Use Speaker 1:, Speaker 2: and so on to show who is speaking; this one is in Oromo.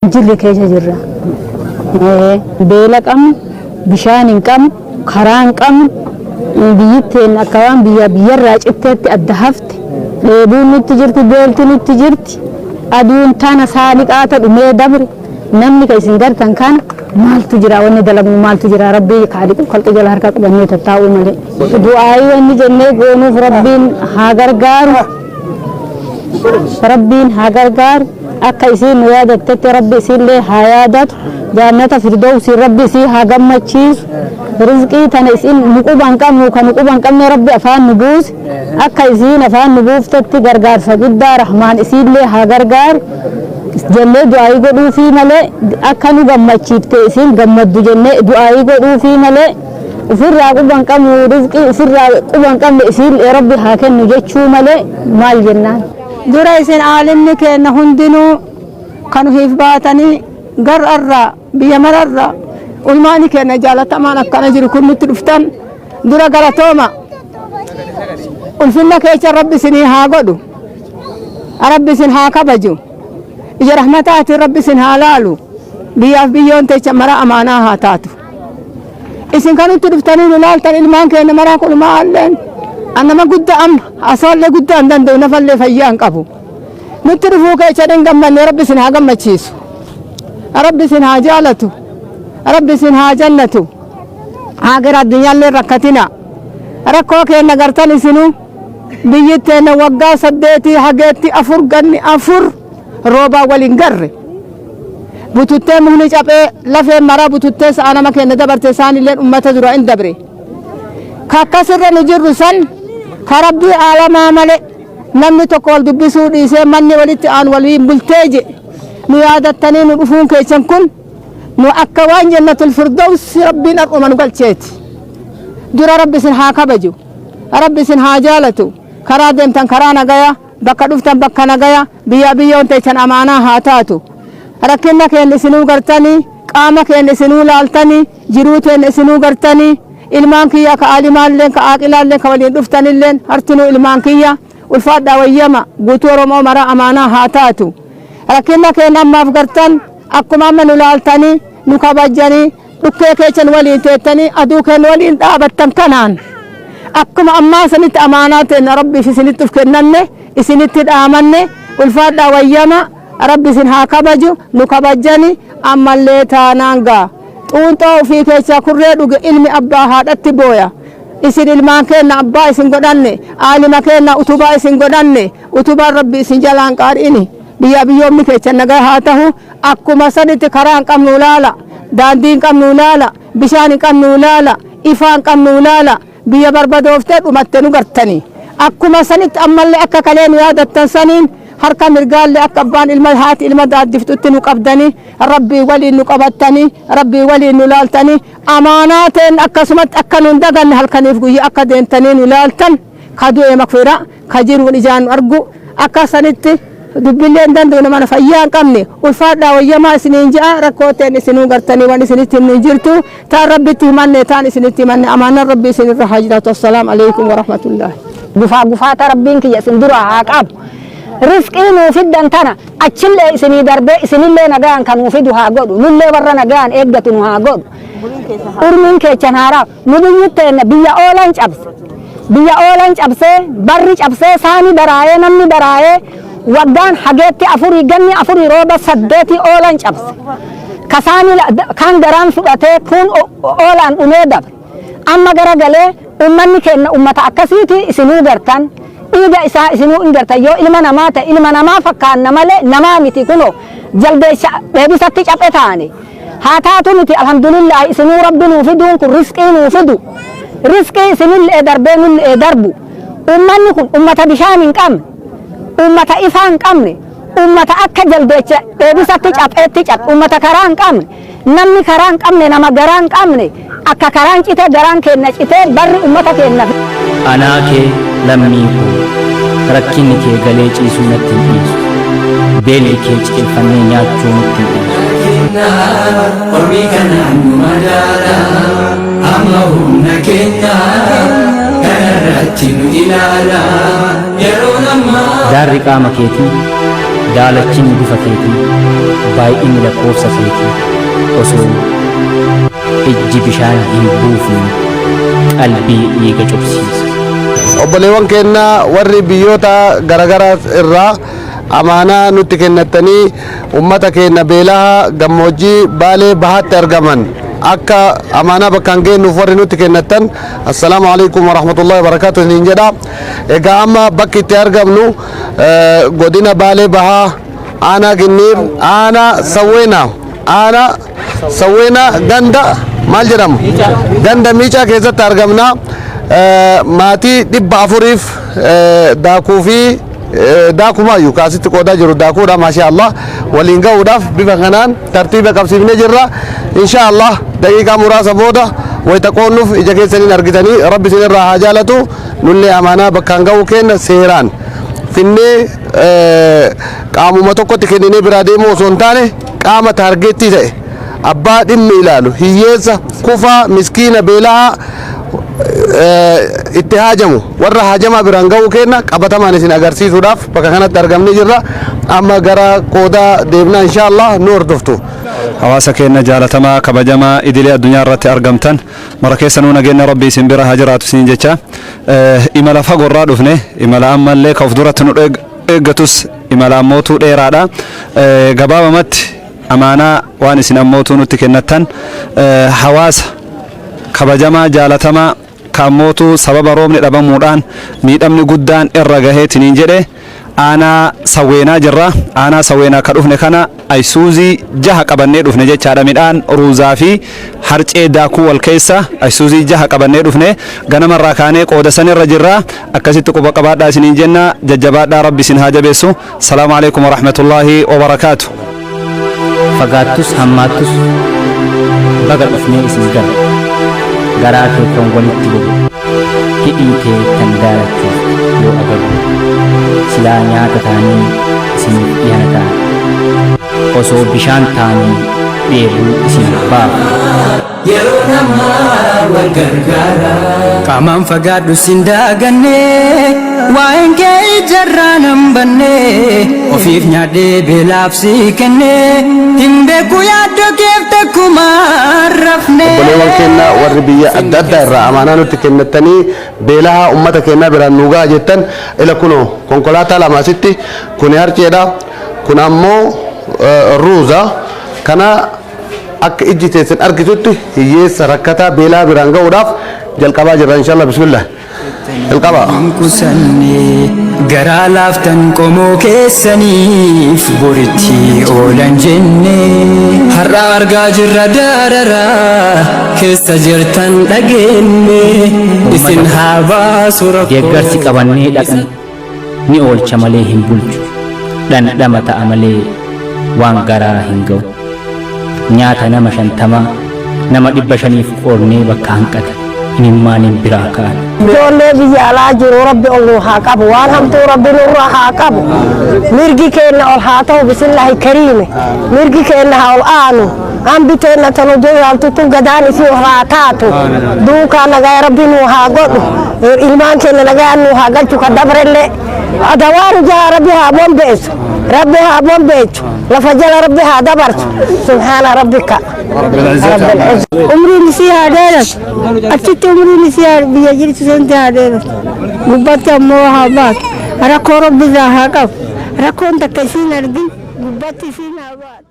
Speaker 1: Jirri keessa jirra. Beela qabnu, bishaan hin qabnu, karaa hin qabnu, biyyittiin akka waan biyyarraa citteetti adda hafte. Dheebuun nutti jirti, beelti nutti jirti. Aduun tana saaliqaa ta'u dhumee dabre. Namni kan isin gartan kana maaltu jira wanni dalagu maaltu jira rabbii kaaliqu kalqi jala harka qabannee tattaa'uu malee. Du'aayii wanni jennee goonuuf rabbiin haa gargaaru. Rabbiin haa gargaaru. Akka isiin nu yaadatetti rabbi isiillee haa yaadatu. Jannata firdawsii rabbi isii haa gammachiisu. Rizqii tana isiin nuquban qabnu kan nuquban qabne rabbi afaan nu buuse. Akka isiin afaan nu buuftetti gargaarsa guddaa rahmaan isiillee haa gargaaru. Jennee du'aayii godhuufii malee akka nu gammachiifte isiin gammaddu jennee du'aayii godhuufii malee ofirraa quban qabnu rizqii ofirraa quban qabne isiin rabbi haa kennu jechuu malee maal jennaan. Dura isin aalimni kenna hundinuu kan hiif baatanii gararraa biyya mararraa ulmaani kenna jaalatamaan akkana jiru kun nutti dhuftan dura galatooma ulfinna keessa rabbi isinii haa godhu rabbi isin haa kabaju ija rahmataati rabbi isin haa laalu biyyaaf biyyoon teecha mara amaanaa haa taatu isin kan nutti dhuftanii nu laaltan ilmaan kenna maraa kun maalleen annama guddaa amma asaallee guddaa hin danda'u nafallee fayyaa hin qabu nutti dhufuu keessa hin gammanne rabbi isin haa gammachiisu rabbi isin haa jaalatu rabbi isin haa jannatu haa gara addunyaallee rakkatina rakkoo keenya gartan isinu biyyitteena waggaa 8 hageetti 4 ganni 4 roobaa waliin garre bututtee muhni caphee lafee maraa bututtee sa'a nama keenya dabarte isaanillee ummata dura hin dabre kakkasirra nu jirru san karabbii aalamaa malee namni tokko wal dubbisuu dhiisee manni walitti aan waliin bultee je nu yaadattanii nu dhufuun keessan kun nu akka waan jannatul firdaws rabbiin ar'uma nu galcheeti dura rabbi isin haa kabaju rabbi isin haa jaalatu karaa deemtan karaa nagaya bakka dhuftan bakka nagaya biyyoon teechan amaanaa haa taatu rakkinna keenya isinuu gartanii qaama keenya isinuu laaltanii jiruu teenya isinuu gartanii ilmaan kiyya ka alimaalleen ka aaqilaalleen ka waliin dhuftanilleen hartinuu ilmaan kiyya ulfaadhaa wayyama guutuu oromoo mara amaanaa haa taatu rakkinna keenya ammaaf gartan akkuma amma nu laaltanii nu kabajanii dhukkee keechan waliin teettanii aduu keenya waliin dhaabattan kanaan akkuma ammaa sanitti amaanaa teenya rabbiif isinitti uf kennanne isinitti dhaamanne ulfaadhaa wayyama rabbi isin haa kabaju nu kabajanii ammallee taanaan gaa xuunxoo ofii keessaa kurree dhuge ilmi abbaa haadhatti booya isin ilmaan keenya abbaa isin godhanne aalima keenya utubaa isin godhanne utubaan rabbi isin jalaan qaadhiini biyyoomni keessa nagaa haa tahu akkuma sanitti karaa hin qabnu laala daandii hin qabnu laala bishaan hin qabnu laala ifaa hin qabnu laala biyya barbadooftee dhumatte nu gartanii akkuma sanitti ammallee akka kalee nu yaadattan saniin harka mirgaallee akka abbaan ilma haati ilma daaddiftutti nu qabdanii rabbii waliin nu qabattanii rabbii waliin nu laaltanii amaanaateen akkasumatti akka nu hin daganne halkaniif guyyaa akka deemtanii nu laaltan ka du'e makfira ka jiruun ijaan nu argu akka sanitti dubbillee hin danda'u nama fayyaa hin qabne ulfaadhaa wayyamaa isiniin ja'a rakkooteen isinuu gartanii waan isinitti himnu hin jirtu taan rabbitti himanne taan isinitti himanne amaanaan rabbi isinirra haa jiraatu assalaamu alaikum warahmatullahi gufaata rabbiin kiyya isin dura haa qabu rizqii nuu fiddan tana achillee isinii darbee isinillee nagaan kan nuu fidu haa godhu nullee warra nagaan eeggatu nu haa godhu urmiin keechan haaraa nu biyyitteenne biyya oolan cabsee barri cabsee saani baraayee namni baraayee waggaan hageetti 4 ganni 4 rooba 8 oolan cabse kasaani kan garaan fudhatee kun oolaan dhumee dabre amma garagalee ummanni keenya ummata akkasiiti isinuu gartan dhiiga isaa isinuu hin gartan yoo ilma namaa ta'e ilma namaa fakkaanna malee namaa miti kuno jaldeessa dheebisatti caphe taane haa taatu miti alhamdulillah isinuu rabbi nuu fiduun kun rizqii nuu fidu rizqii isinillee darbee nullee darbu ummanni kun ummata bishaan hin qabne ummata ifaa hin qabne ummata akka jaldeessa dheebisatti capheetti cap ummata karaa hin qabne namni karaa hin qabne nama garaa hin qabne akka karaan citee garaan keenya citee barri ummata keenya
Speaker 2: anaa kee lammii koo rakkinni kee galee ciisuu natti hin dhiisu beelli kee ciqilfannee nyaachuu nutti hin dhiisu
Speaker 3: ormi kanaan nu madaala amma humna keenya kanarratti nu ilaala yeroo namaa
Speaker 2: daarri qaama keetii daalachinni bifa keetii baay'inni lakkoofsa keetii osoo ijji bishaan hin buufne qalbii dhiiga cobsiisa.
Speaker 4: Obboleewwan keenya warri biyyoota garagaraa irraa amaanaa nutti kennatanii ummata keenya beelaha gammoojjii Baalee Bahaatti argaman akka amaanaa bakkaan geennuuf warri nutti kennatan assalaamu alaykum wa rahmatullahi wa barakatuh niin jedha. Egaa amma bakki itti argamnu godina Baalee Bahaa aanaa Ginniir aanaa Sawweenaa ganda maal jedhamu ganda Miicaa keessatti argamna. Maatii 400 daakuu fi daakumaayyu kaasitti qoodaa jiru daakuudha maashaallah waliin ga'uudhaaf bifa kanaan tartiiba qabsiifnee jirra. Inshaallah daqiiqaa muraasa booda wayita qoonnuuf ija keessaniin argitanii rabbi isinirraa haa jaalatu. Nullee amaanaa bakkaan ga'uu keenya seeraan finnee qaamuma tokkotti kenninee biraa deemuu osoo hin taane qaama taargeettii ta'e abbaa dhimmi ilaalu hiyyeessa kufaa miskiina beelaa itti haajamu warra haajamaa biraan ga'uu keenya qabatamaan isin agarsiisuudhaaf bakka kanatti argamnee jirra. Amma gara qoodaa deemnaa inshaallah nu hordoftu.
Speaker 5: Hawaasa keenya jaalatamaa kabajamaa idilee addunyaa irratti argamtan mara keessanuu nageenya rabbii isin bira haa jiraatu isin jecha imala fagoorraa dhufne imala ammallee ka of duratti nu eeggatus imala ammootuu dheeraadha. Gabaabamatti amaanaa waan isin ammootuu nutti kennattan hawaasa kabajamaa jaalatamaa kammootu sababa roobni dhabamuudhaan miidhamni guddaan irra gaheetiniin jedhe aanaa Sawweenaa jirra. Aanaa Sawweenaa ka dhufne kana Aysuuzii 6 qabannee dhufne jechaadha. Midhaan ruuzaa fi harcee daakuu wal keessa Aysuuzii 6 qabannee dhufne ganamarraa kaanee qooda sanirra jirra. Akkasitti quba qabaadhaa isiniin jenna. Jajjabaadhaa rabbi isin haa jabeessu. Salaamu alaykum wa rahmatullahi wa barakaatu.
Speaker 2: Fagaattus hammaattus baga dhufnee isin gala. Garaa keessan walitti bu'u hidhii kee kan daalachuuf yoo agarru silaa nyaata taanii isiniif dhiyana ta'a osoo bishaan taanii dheebuu isin baafu.
Speaker 3: Yeroo namaa wal gargaara
Speaker 6: qaamaan fagaadhu sin daaganne waa'een kee ijarraa nan banne ofiif nyaadhee beelaaf si kenne hin beeku yaaddoo keef takkumaan rafne.
Speaker 4: Obboleewwan keenya warri biyya adda addaa irraa amaanaa nutti kennatanii beelaha ummata keenya biraan nu ga'a jettan ila kunoo konkolaataa lamaasitti kun harceedha kun ammoo ruuza kana akka ijji teessan argitutti hiyyeessa rakkataa beelaa biraan ga'uudhaaf jalqabaa jirra inshallah. Bismillah jalqabaa.
Speaker 6: Garaa laaftan qomoo keessaniif boritti oolan jenne har'a argaa jirra dararaa keessa jirtan dhageenye isin haa baasu rakkoo.
Speaker 2: Deeggarsi qabannee dhaqan ni oolcha malee hin bulchu dhandhama ta'a malee waan garaa hin ga'u. Nyaata nama 50 nama 500 qoonnee bakka hanqata inimmaan biraa ka'an.
Speaker 1: Ijoollee biyya alaa jiru rabbi ol nu haa qabu waan hamtuu rabbi nurraa haa qabu. Mirgi keenya ol haa ta'u bismillahi kariime mirgi keenya haa ol aanu hambi keenya tanu jaaltutu gadaan isii ol haa taatu duukaa nagaa rabbi nu haa godhu ilmaan keenya nagaa nu haa galchu ka dabrellee adawaan jaa rabbi haa bombeessu rabbi haa bombeechu lafa jala rabbi haa dabarsu subhaana rabbika umriin isii haa dheeratu achitti umriin isii biyya jirtu senti haa dheeratu gubbatti ammoo haa baatu rakkoo rabbi irraa haa qabu rakkoon takka isiin argin gubbatti isiin haa baatu.